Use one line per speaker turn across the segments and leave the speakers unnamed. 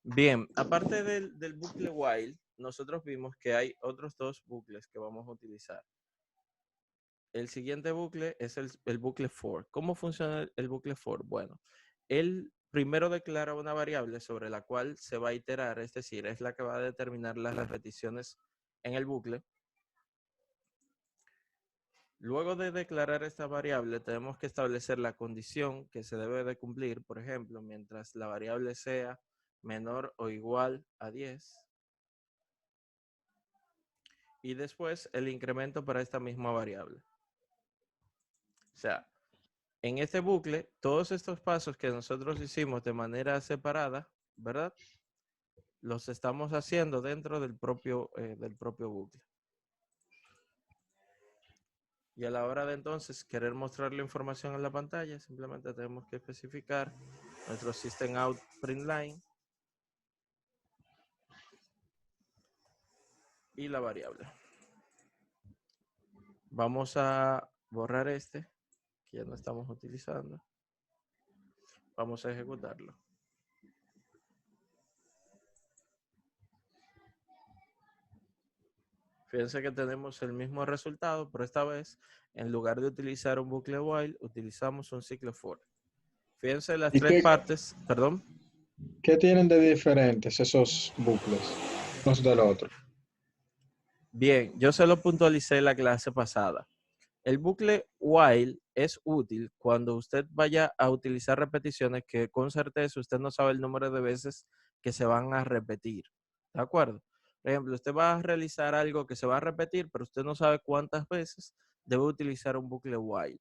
Bien, aparte del bucle while, nosotros vimos que hay otros dos bucles que vamos a utilizar. El siguiente bucle es el bucle for. ¿Cómo funciona el bucle for? Bueno, él primero declara una variable sobre la cual se va a iterar, es decir, es la que va a determinar las repeticiones en el bucle. Luego de declarar esta variable, tenemos que establecer la condición que se debe de cumplir. Por ejemplo, mientras la variable sea menor o igual a 10. Y después el incremento para esta misma variable. O sea, en este bucle, todos estos pasos que nosotros hicimos de manera separada, ¿verdad? Los estamos haciendo dentro del propio bucle. Y a la hora de entonces querer mostrar la información en la pantalla, simplemente tenemos que especificar nuestro system out print line y la variable. Vamos a borrar este, que ya no estamos utilizando. Vamos a ejecutarlo. Fíjense que tenemos el mismo resultado, pero esta vez, en lugar de utilizar un bucle while, utilizamos un ciclo for. Fíjense las
¿Y
tres partes, perdón.
qué tienen de diferentes esos bucles unos del otro?
Bien, yo se lo puntualicé en la clase pasada. El bucle while es útil cuando usted vaya a utilizar repeticiones que con certeza usted no sabe el número de veces que se van a repetir. ¿De acuerdo? Por ejemplo, usted va a realizar algo que se va a repetir, pero usted no sabe cuántas veces debe utilizar un bucle while.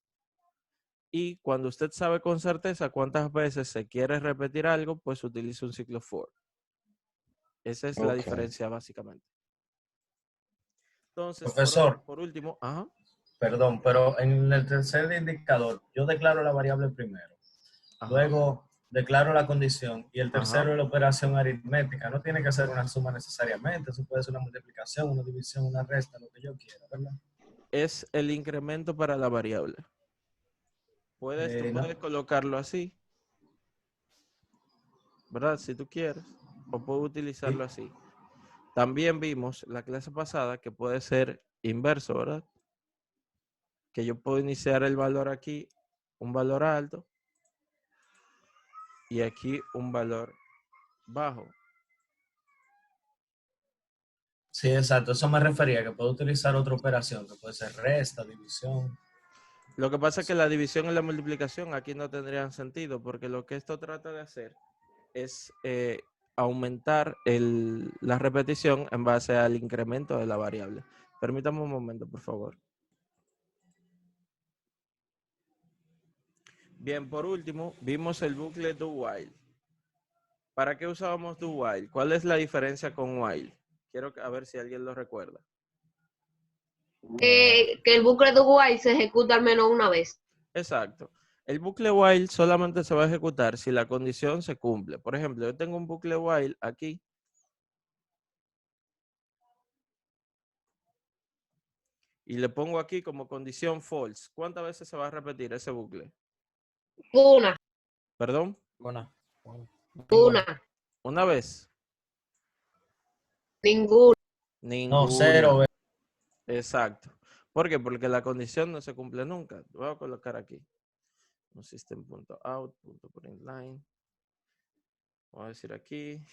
Y cuando usted sabe con certeza cuántas veces se quiere repetir algo, pues utiliza un ciclo for. Esa es la diferencia básicamente. Entonces,
Profesor,
por último, ajá.
perdón, pero en el tercer indicador, yo declaro la variable primero.
Ajá.
Luego declaro la condición y el tercero
Ajá.
es la operación aritmética. No tiene que ser una suma necesariamente, eso puede ser una multiplicación, una división, una resta, lo que yo quiera, ¿verdad?
Es el incremento para la variable. Tú puedes colocarlo así, ¿verdad? Si tú quieres, o puedes utilizarlo así. También vimos la clase pasada que puede ser inverso, ¿verdad? Que yo puedo iniciar el valor aquí, un valor alto, y aquí un valor bajo.
Sí, exacto. Eso me refería, que puedo utilizar otra operación, que puede ser resta, división.
Lo que pasa es que la división y la multiplicación aquí no tendrían sentido, porque lo que esto trata de hacer es aumentar la repetición en base al incremento de la variable. Permítame un momento, por favor. Bien, por último, vimos el bucle do while. ¿Para qué usábamos do while? ¿Cuál es la diferencia con while? Quiero a ver si alguien lo recuerda.
Que el bucle de while se ejecuta al menos una vez.
Exacto. El bucle while solamente se va a ejecutar si la condición se cumple. Por ejemplo, yo tengo un bucle while aquí. Y le pongo aquí como condición false. ¿Cuántas veces se va a repetir ese bucle?
Una.
¿Perdón?
Una.
¿Una vez?
Ninguna.
No, cero.
Exacto. ¿Por qué? Porque la condición no se cumple nunca. Voy a colocar aquí. Un system.out.println. Vamos a decir aquí.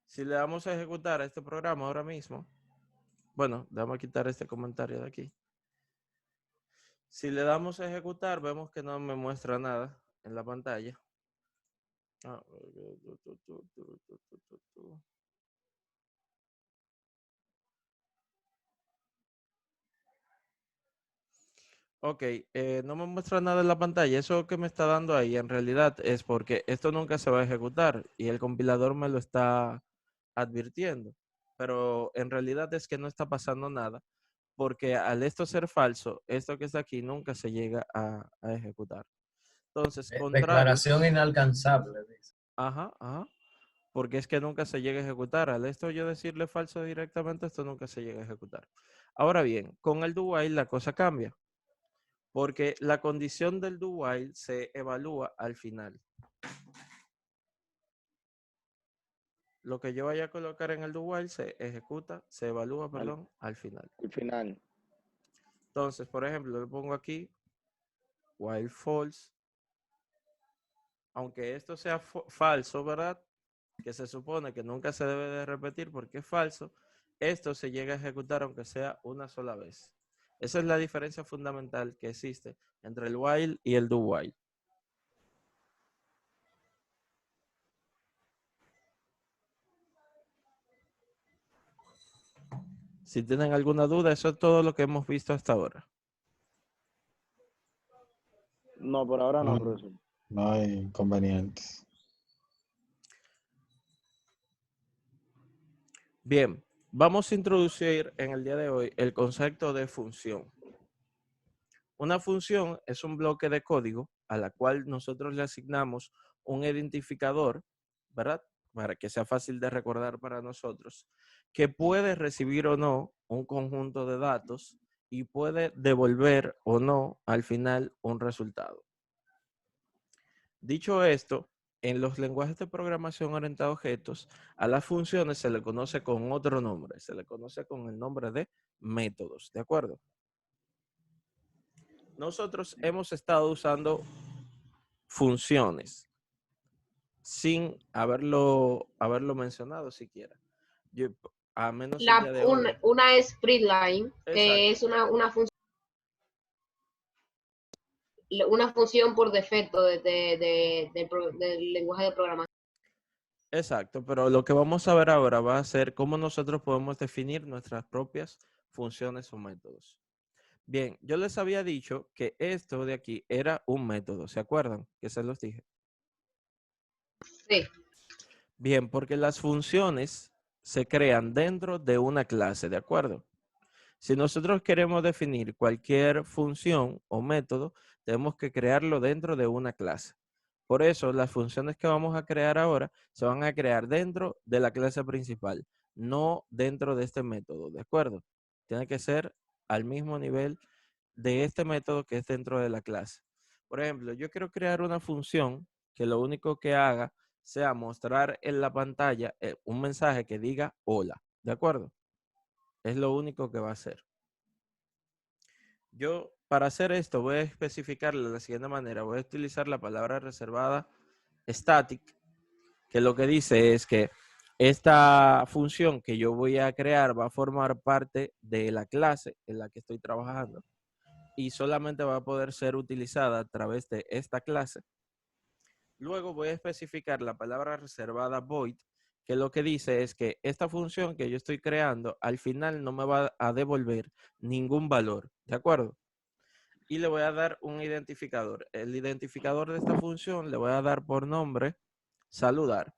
Si le damos a ejecutar a este programa ahora mismo. Bueno, vamos a quitar este comentario de aquí. Si le damos a ejecutar, vemos que no me muestra nada en la pantalla. Ok, no me muestra nada en la pantalla. Eso que me está dando ahí en realidad es porque esto nunca se va a ejecutar y el compilador me lo está advirtiendo. Pero en realidad es que no está pasando nada porque al esto ser falso, esto que está aquí nunca se llega a ejecutar. Entonces, contrario.
Declaración inalcanzable, dice.
Ajá. Porque es que nunca se llega a ejecutar. Al esto yo decirle falso directamente, esto nunca se llega a ejecutar. Ahora bien, con el do while la cosa cambia. Porque la condición del do while se evalúa al final. Lo que yo vaya a colocar en el do while se ejecuta, se evalúa, perdón, al final.
Al final.
Entonces, por ejemplo, le pongo aquí while false. Aunque esto sea falso, ¿verdad? Que se supone que nunca se debe de repetir porque es falso, esto se llega a ejecutar aunque sea una sola vez. Esa es la diferencia fundamental que existe entre el while y el do while. Si tienen alguna duda, eso es todo lo que hemos visto hasta ahora.
No, por ahora no,
No,
profesor.
no hay inconvenientes.
Bien, vamos a introducir en el día de hoy el concepto de función. Una función es un bloque de código a la cual nosotros le asignamos un identificador, ¿verdad? Para que sea fácil de recordar para nosotros, que puede recibir o no un conjunto de datos y puede devolver o no al final un resultado. Dicho esto, en los lenguajes de programación orientada a objetos, a las funciones se le conoce con otro nombre, se le conoce con el nombre de métodos, ¿de acuerdo? Nosotros hemos estado usando funciones sin haberlo mencionado siquiera. A menos el día de hoy.
Una es Spreadline, que
Exacto.
es una función por defecto del lenguaje de programación.
Exacto, pero lo que vamos a ver ahora va a ser cómo nosotros podemos definir nuestras propias funciones o métodos. Bien, yo les había dicho que esto de aquí era un método, ¿se acuerdan? Que se los dije.
Sí.
Bien, porque las funciones se crean dentro de una clase, ¿de acuerdo? Si nosotros queremos definir cualquier función o método, tenemos que crearlo dentro de una clase. Por eso, las funciones que vamos a crear ahora se van a crear dentro de la clase principal, no dentro de este método, ¿de acuerdo? Tiene que ser al mismo nivel de este método que es dentro de la clase. Por ejemplo, yo quiero crear una función que lo único que haga sea mostrar en la pantalla un mensaje que diga hola, ¿de acuerdo? Es lo único que va a hacer. Yo, para hacer esto, voy a especificarlo de la siguiente manera. Voy a utilizar la palabra reservada static, que lo que dice es que esta función que yo voy a crear va a formar parte de la clase en la que estoy trabajando y solamente va a poder ser utilizada a través de esta clase. Luego voy a especificar la palabra reservada void, que lo que dice es que esta función que yo estoy creando al final no me va a devolver ningún valor, ¿de acuerdo? Y le voy a dar un identificador. El identificador de esta función le voy a dar por nombre saludar.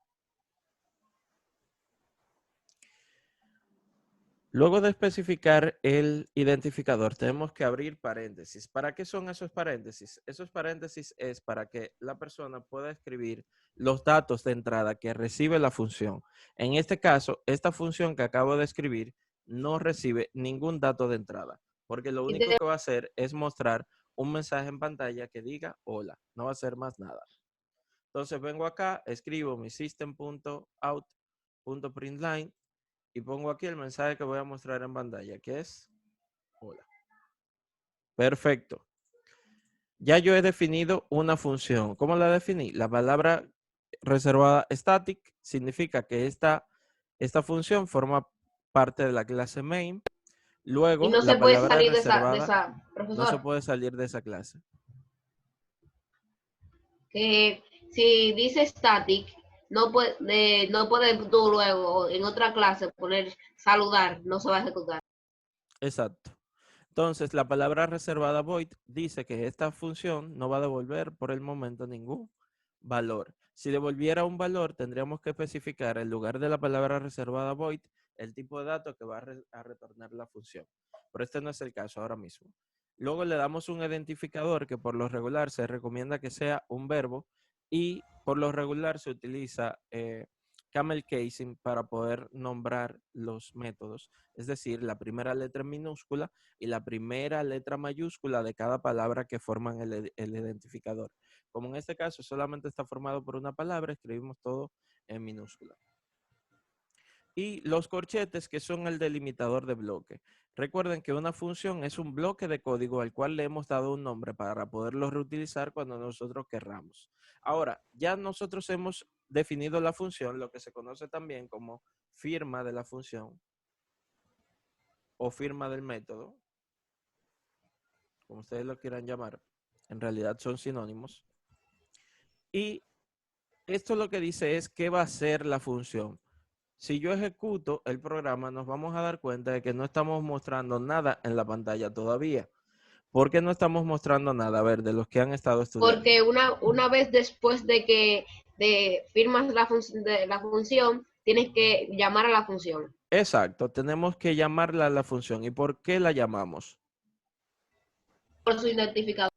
Luego de especificar el identificador, tenemos que abrir paréntesis. ¿Para qué son esos paréntesis? Esos paréntesis es para que la persona pueda escribir los datos de entrada que recibe la función. En este caso, esta función que acabo de escribir no recibe ningún dato de entrada, porque lo único que va a hacer es mostrar un mensaje en pantalla que diga hola, no va a hacer más nada. Entonces vengo acá, escribo mi system.out.println y pongo aquí el mensaje que voy a mostrar en pantalla, que es hola. Perfecto. Ya yo he definido una función. ¿Cómo la definí? La palabra reservada static significa que esta función forma parte de la clase main.
Y
Luego,
no se
la
puede
palabra
salir de
reservada
esa,
no se
profesor,
puede salir de esa clase.
que si dice static, no puede tú luego en otra clase poner saludar, no se va a ejecutar.
Exacto. Entonces, la palabra reservada void dice que esta función no va a devolver por el momento ningún valor. Si devolviera un valor, tendríamos que especificar en lugar de la palabra reservada void el tipo de dato que va a retornar la función. Pero este no es el caso ahora mismo. Luego le damos un identificador que por lo regular se recomienda que sea un verbo y por lo regular se utiliza camel casing para poder nombrar los métodos, es decir, la primera letra en minúscula y la primera letra mayúscula de cada palabra que forman el identificador. Como en este caso solamente está formado por una palabra, escribimos todo en minúscula. Y los corchetes, que son el delimitador de bloque. Recuerden que una función es un bloque de código al cual le hemos dado un nombre para poderlo reutilizar cuando nosotros querramos. Ahora, ya nosotros hemos definido la función, lo que se conoce también como firma de la función o firma del método, como ustedes lo quieran llamar. En realidad son sinónimos. Y esto lo que dice es qué va a hacer la función. Si yo ejecuto el programa, nos vamos a dar cuenta de que no estamos mostrando nada en la pantalla todavía. ¿Por qué no estamos mostrando nada? A ver, de los que han estado estudiando.
Porque una vez después de que firmas la función, tienes que llamar a la función.
Exacto, tenemos que llamarla a la función. ¿Y por qué la llamamos?
Por su identificador.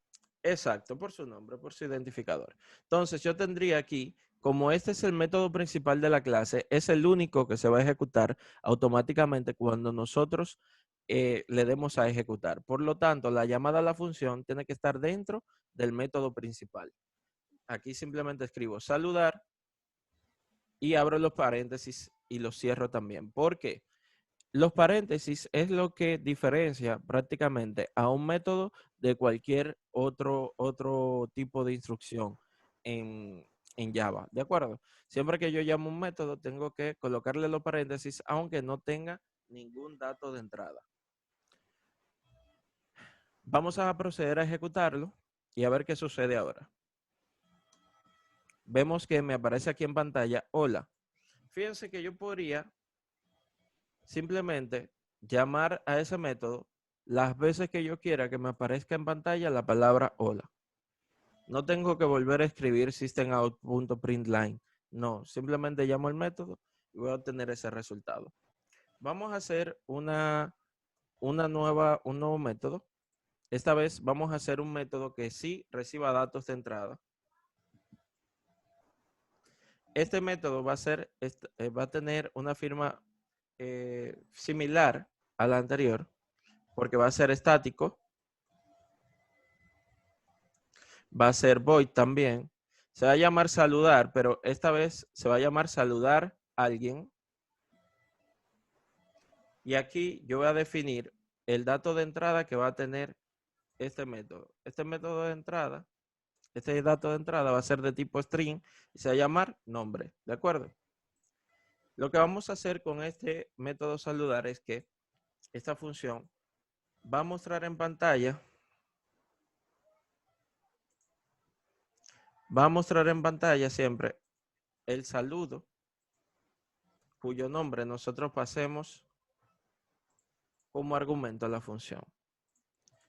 Exacto, por su nombre, por su identificador. Entonces yo tendría aquí, como este es el método principal de la clase, es el único que se va a ejecutar automáticamente cuando nosotros le demos a ejecutar. Por lo tanto, la llamada a la función tiene que estar dentro del método principal. Aquí simplemente escribo saludar y abro los paréntesis y los cierro también. ¿Por qué? Los paréntesis es lo que diferencia prácticamente a un método de cualquier otro tipo de instrucción en Java, ¿de acuerdo? Siempre que yo llamo un método, tengo que colocarle los paréntesis, aunque no tenga ningún dato de entrada. Vamos a proceder a ejecutarlo y a ver qué sucede ahora. Vemos que me aparece aquí en pantalla, hola. Fíjense que yo podría simplemente llamar a ese método las veces que yo quiera que me aparezca en pantalla la palabra hola. No tengo que volver a escribir systemout.println. No, simplemente llamo al método y voy a obtener ese resultado. Vamos a hacer un nuevo método. Esta vez vamos a hacer un método que sí reciba datos de entrada. Este método va a tener una firma similar a la anterior, porque va a ser estático, va a ser void también, se va a llamar saludar, pero esta vez se va a llamar saludar a alguien. Y aquí yo voy a definir el dato de entrada que va a tener este método. Este método de entrada, este dato de entrada va a ser de tipo string y se va a llamar nombre, ¿de acuerdo? Lo que vamos a hacer con este método saludar es que esta función va a mostrar en pantalla, siempre el saludo cuyo nombre nosotros pasemos como argumento a la función.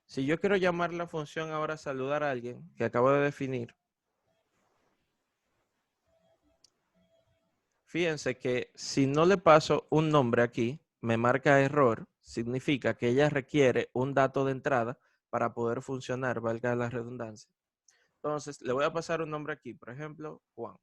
Si yo quiero llamar la función ahora saludar a alguien que acabo de definir, fíjense que si no le paso un nombre aquí, me marca error, significa que ella requiere un dato de entrada para poder funcionar, valga la redundancia. Entonces, le voy a pasar un nombre aquí, por ejemplo, Juan.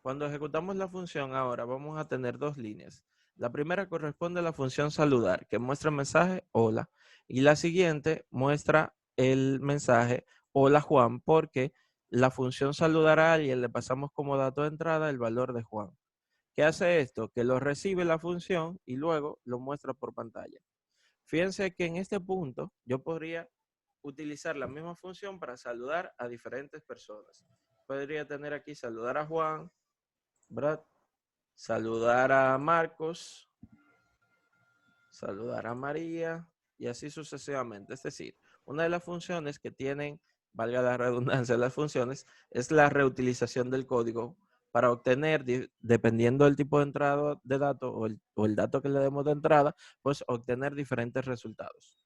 Cuando ejecutamos la función ahora, vamos a tener dos líneas. La primera corresponde a la función saludar, que muestra el mensaje hola. Y la siguiente muestra el mensaje hola Juan, porque la función saludar a alguien le pasamos como dato de entrada el valor de Juan. ¿Qué hace esto? Que lo recibe la función y luego lo muestra por pantalla. Fíjense que en este punto yo podría utilizar la misma función para saludar a diferentes personas. Podría tener aquí saludar a Juan, ¿verdad? Saludar a Marcos, saludar a María y así sucesivamente. Es decir, una de las funciones que tienen, valga la redundancia de las funciones, es la reutilización del código para obtener, dependiendo del tipo de entrada de datos o el dato que le demos de entrada, pues obtener diferentes resultados.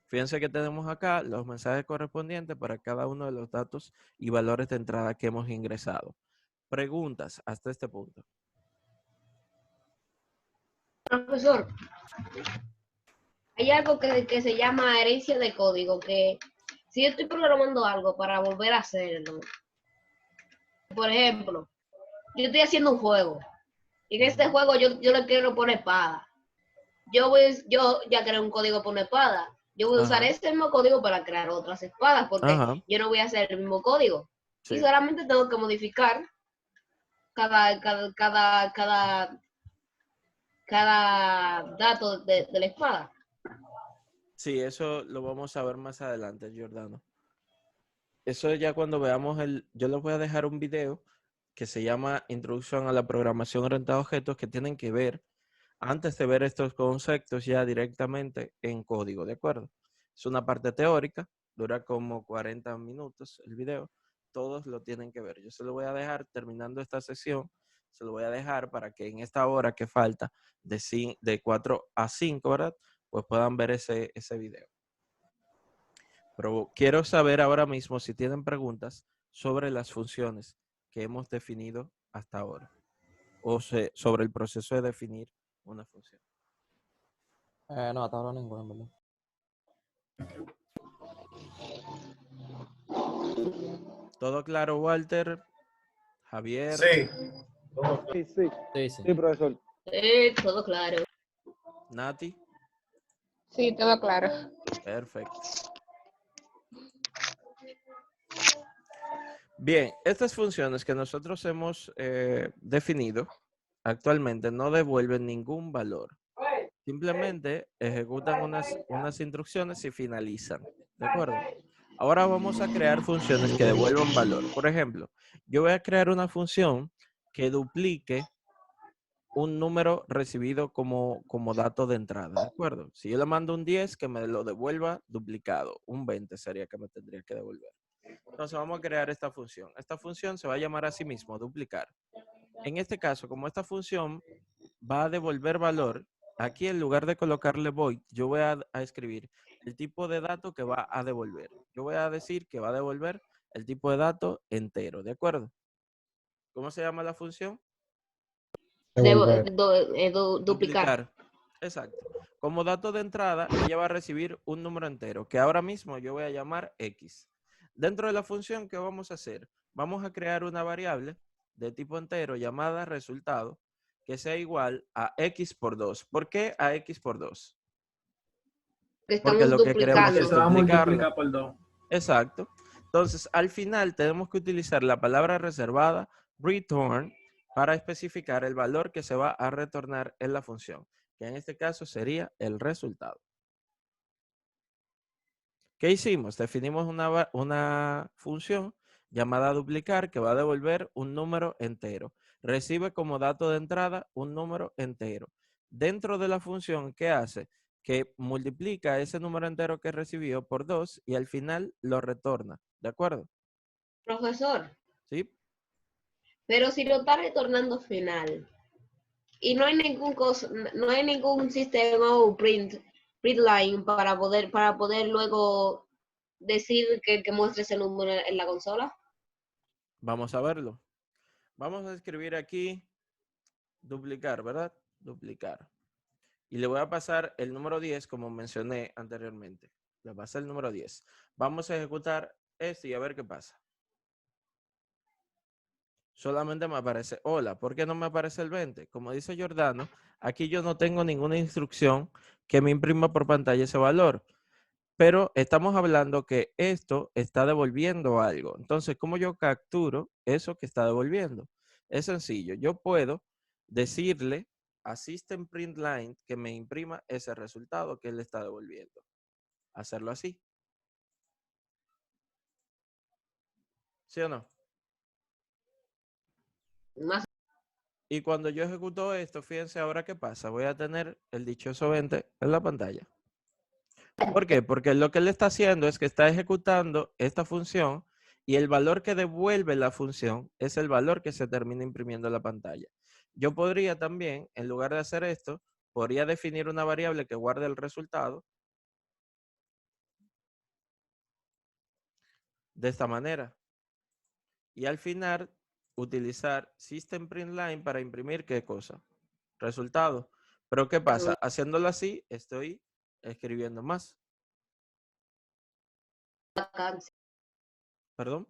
Fíjense que tenemos acá los mensajes correspondientes para cada uno de los datos y valores de entrada que hemos ingresado. Preguntas hasta este punto.
Profesor, hay algo que se llama herencia de código, que si yo estoy programando algo para volver a hacerlo, por ejemplo, yo estoy haciendo un juego. Y en este juego yo le quiero poner espada. Yo ya creé un código para una espada. Yo voy a usar
Ajá,
ese mismo código para crear otras espadas, porque
ajá,
yo no voy a hacer el mismo código. Y
sí.
solamente tengo que modificar cada dato de la espada.
Sí, eso lo vamos a ver más adelante, Giordano. Eso ya cuando veamos yo les voy a dejar un video que se llama Introducción a la Programación Orientada a Objetos, que tienen que ver antes de ver estos conceptos ya directamente en código, ¿de acuerdo? Es una parte teórica, dura como 40 minutos el video, todos lo tienen que ver. Yo se lo voy a dejar, terminando esta sesión, se lo voy a dejar para que en esta hora que falta de 4 a 5, ¿verdad? Pues puedan ver ese video. Pero quiero saber ahora mismo si tienen preguntas sobre las funciones que hemos definido hasta ahora o sobre el proceso de definir una función.
No, hasta ahora ninguna, en verdad.
¿Todo claro, Walter? Javier,
Sí.
Sí, sí.
Sí, sí.
Sí, profesor.
Todo claro.
Nati,
Sí, todo claro.
perfecto. Bien, estas funciones que nosotros hemos definido actualmente no devuelven ningún valor. Simplemente ejecutan unas instrucciones y finalizan. ¿De acuerdo? Ahora vamos a crear funciones que devuelvan valor. Por ejemplo, yo voy a crear una función que duplique un número recibido como dato de entrada. ¿De acuerdo? Si yo le mando un 10, que me lo devuelva duplicado. Un 20 sería que me tendría que devolver. Entonces vamos a crear esta función. Esta función se va a llamar a sí mismo duplicar. En este caso, como esta función va a devolver valor, aquí en lugar de colocarle void, yo voy a escribir el tipo de dato que va a devolver. Yo voy a decir que va a devolver el tipo de dato entero, ¿de acuerdo? ¿Cómo se llama la función?
Devolver.
Duplicar.
Duplicar. Exacto. Como dato de entrada, ella va a recibir un número entero, que ahora mismo yo voy a llamar X. Dentro de la función, ¿qué vamos a hacer? Vamos a crear una variable de tipo entero llamada resultado, que sea igual a X por 2. ¿Por qué a X por 2?
Que
Porque
estamos
lo que queremos
Porque
duplicando.
es
se va a
duplicarla.
multiplicar por 2.
Exacto. Entonces, al final tenemos que utilizar la palabra reservada return para especificar el valor que se va a retornar en la función, que en este caso sería el resultado. ¿Qué hicimos? Definimos una función llamada duplicar que va a devolver un número entero. Recibe como dato de entrada un número entero. Dentro de la función, ¿qué hace? Que multiplica ese número entero que recibió por 2 y al final lo retorna. ¿De acuerdo?
Profesor,
¿Sí?
pero si lo está retornando final y no hay no hay ningún sistema o print line para poder luego decir que muestre ese número en la consola.
Vamos a verlo. Vamos a escribir aquí duplicar, ¿verdad? Duplicar. Y le voy a pasar el número 10 como mencioné anteriormente. Le pasé el número 10. Vamos a ejecutar esto y a ver qué pasa. Solamente me aparece hola. ¿Por qué no me aparece el 20? Como dice Giordano, aquí yo no tengo ninguna instrucción que me imprima por pantalla ese valor. Pero estamos hablando que esto está devolviendo algo. Entonces, ¿cómo yo capturo eso que está devolviendo? Es sencillo. Yo puedo decirle a SystemPrintLine que me imprima ese resultado que él está devolviendo. Hacerlo así. ¿Sí o no?
Más
Y cuando yo ejecuto esto, fíjense ahora qué pasa. Voy a tener el dichoso 20 en la pantalla. ¿Por qué? Porque lo que él está haciendo es que está ejecutando esta función y el valor que devuelve la función es el valor que se termina imprimiendo en la pantalla. Yo podría también, en lugar de hacer esto, podría definir una variable que guarde el resultado de esta manera. Y al final, utilizar SystemPrintLine para imprimir ¿qué cosa? Resultado. Pero ¿qué pasa? Haciéndolo así, estoy escribiendo más. ¿Perdón?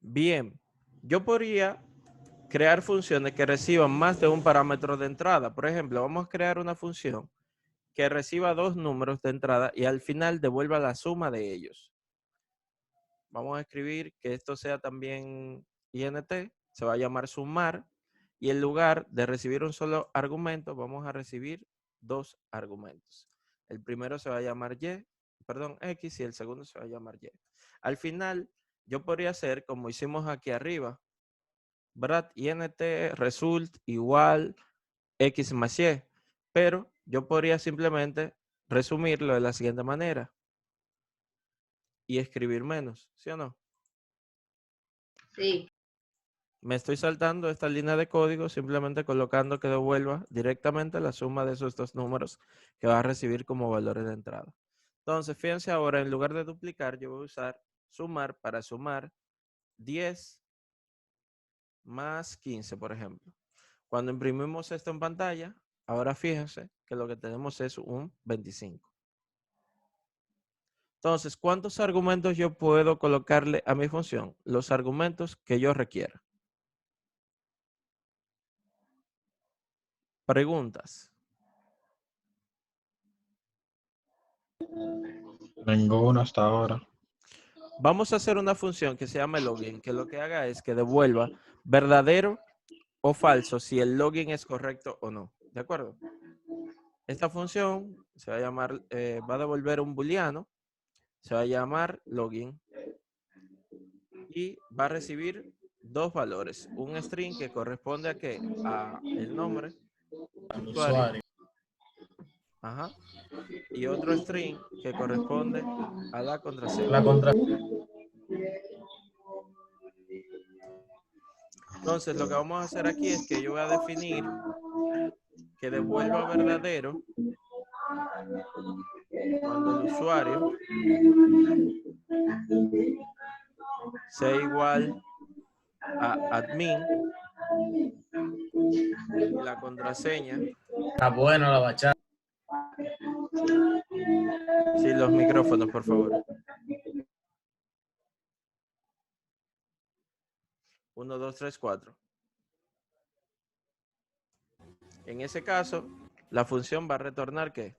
Bien, yo podría crear funciones que reciban más de un parámetro de entrada. Por ejemplo, vamos a crear una función que reciba 2 números de entrada y al final devuelva la suma de ellos. Vamos a escribir que esto sea también int, se va a llamar sumar, y en lugar de recibir un solo argumento, vamos a recibir 2 argumentos. El primero se va a llamar x, y el segundo se va a llamar y. Al final, yo podría hacer como hicimos aquí arriba, ¿verdad? Int result igual x más y, pero yo podría simplemente resumirlo de la siguiente manera y escribir menos, ¿sí o no?
Sí.
Me estoy saltando esta línea de código simplemente colocando que devuelva directamente la suma de esos 2 números que va a recibir como valores de entrada. Entonces, fíjense ahora, en lugar de duplicar, yo voy a usar sumar para sumar 10 más 15, por ejemplo. Cuando imprimimos esto en pantalla, ahora fíjense que lo que tenemos es un 25. Entonces, ¿cuántos argumentos yo puedo colocarle a mi función? Los argumentos que yo requiera. Preguntas.
Ninguno hasta ahora.
Vamos a hacer una función que se llama login, que lo que haga es que devuelva verdadero o falso si el login es correcto o no. ¿De acuerdo? Esta función se va a llamar, va a devolver un booleano, se va a llamar login y va a recibir 2 valores. Un string que corresponde a qué? A el nombre
Al
del usuario.
usuario.
Ajá. Y otro string que corresponde a la contraseña.
La contra
Entonces, lo que vamos a hacer aquí es que yo voy a definir que devuelva verdadero cuando el usuario sea igual a admin y la contraseña.
está bueno la bachata.
Sí, los micrófonos, por favor. 1, 2, 3, 4. En ese caso, la función va a retornar ¿qué?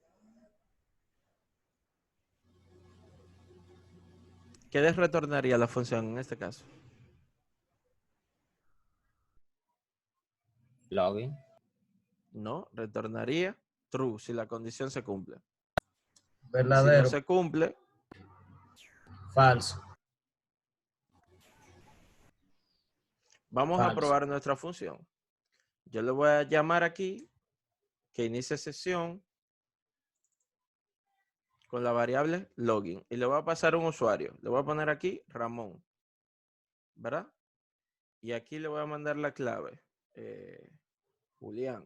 ¿Qué les retornaría la función en este caso?
Login.
No, retornaría true si la condición se cumple. Si no
Verdadero.
se cumple,
Falso.
vamos a
Falso.
probar nuestra función. Yo le voy a llamar aquí que inicie sesión con la variable login y le voy a pasar un usuario. Le voy a poner aquí Ramón, ¿verdad? Y aquí le voy a mandar la clave. Julián.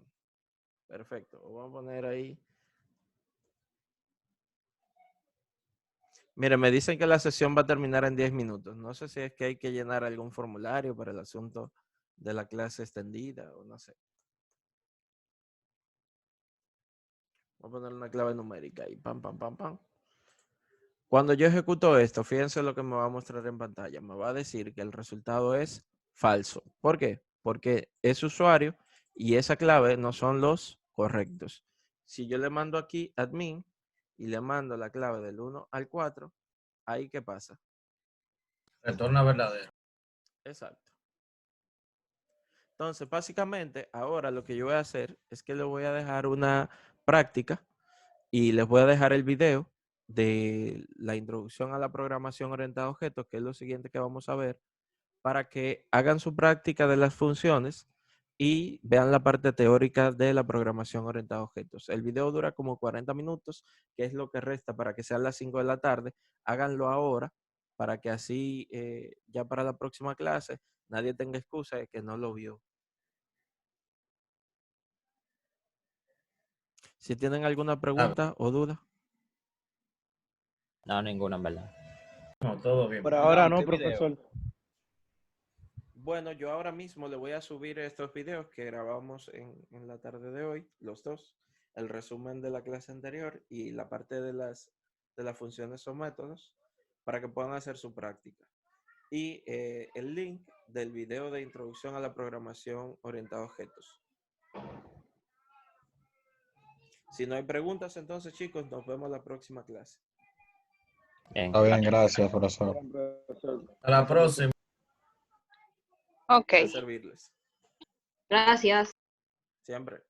Perfecto. Vamos a poner ahí. Mire, me dicen que la sesión va a terminar en 10 minutos. No sé si es que hay que llenar algún formulario para el asunto de la clase extendida o no sé. Voy a poner una clave numérica y pam, pam, pam, pam. Cuando yo ejecuto esto, fíjense lo que me va a mostrar en pantalla. Me va a decir que el resultado es falso. ¿Por qué? Porque ese usuario y esa clave no son los correctos. Si yo le mando aquí admin y le mando la clave del 1 al 4, ¿ahí qué pasa?
Retorna verdadero.
Exacto. Entonces, básicamente, ahora lo que yo voy a hacer es que le voy a dejar una práctica y les voy a dejar el video de la introducción a la programación orientada a objetos, que es lo siguiente que vamos a ver, para que hagan su práctica de las funciones y vean la parte teórica de la programación orientada a objetos. El video dura como 40 minutos, que es lo que resta para que sean las 5 de la tarde. Háganlo ahora para que así ya para la próxima clase nadie tenga excusa de que no lo vio. Si tienen alguna pregunta o duda.
No, ninguna en verdad.
No, todo bien.
Por ahora no,
¿Qué video?
profesor.
Bueno, yo ahora mismo le voy a subir estos videos que grabamos en la tarde de hoy, los dos, el resumen de la clase anterior y la parte de las funciones o métodos para que puedan hacer su práctica. y el link del video de introducción a la programación orientada a objetos. Si no hay preguntas, entonces, chicos, nos vemos en la próxima clase.
Bien.
Está bien, gracias, profesor.
A la próxima.
Ok.
Para servirles.
Gracias.
Siempre.